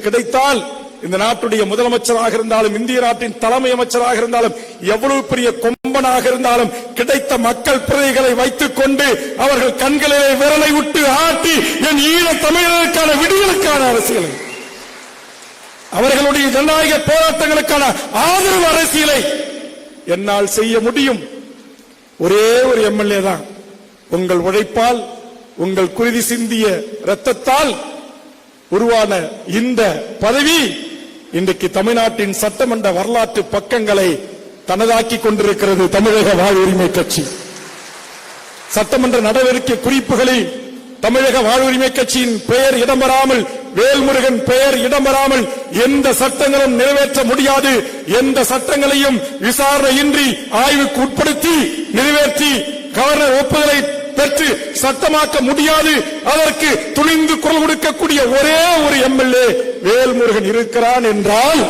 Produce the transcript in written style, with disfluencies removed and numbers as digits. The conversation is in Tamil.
கிடைத்தால் இந்த நாட்டுடைய முதலமைச்சராக இருந்தாலும் இந்திய நாட்டின் தலைமை அமைச்சராக இருந்தாலும் எவ்வளவு பெரிய கொம்பனாக இருந்தாலும் கிடைத்த மக்கள் பிரதிகளை வைத்துக் கொண்டு அவர்கள் கண்களிலே விரலை விட்டு ஆட்டி என் ஈழ தமிழர்களுக்கான விடியலுக்கான அரசியலை அவர்களுடைய ஜனநாயக போராட்டங்களுக்கான ஆதரவு அரசியலை என்னால் செய்ய முடியும். ஒரே ஒரு எம்எல்ஏ தான். உங்கள் உழைப்பால் உங்கள் குருதி சிந்திய இரத்தத்தால் உருவான இந்த பதவி இன்றைக்கு தமிழ்நாட்டின் சட்டமன்ற வரலாற்று பக்கங்களை தனதாக்கி கொண்டிருக்கிறது. தமிழக வாழ்வுரிமை கட்சி சட்டமன்ற நடவடிக்கை குறிப்புகளில் தமிழக வாழ்வுரிமை கட்சியின் பெயர் இடம்பெறாமல், வேல்முருகன் பெயர் இடம்பெறாமல் எந்த சட்டங்களும் நிறைவேற்ற முடியாது. எந்த சட்டங்களையும் விசாரணையின்றி ஆய்வுக்கு உட்படுத்தி நிறைவேற்றி கவர்னர் ஒப்புதலை பெற்று சட்டமாக்க முடியாது. அதற்கு துணிந்து குரல் கொடுக்கக்கூடிய ஒரே ஒரு எம்எல்ஏ வேல்முருகன் இருக்கிறான் என்றால்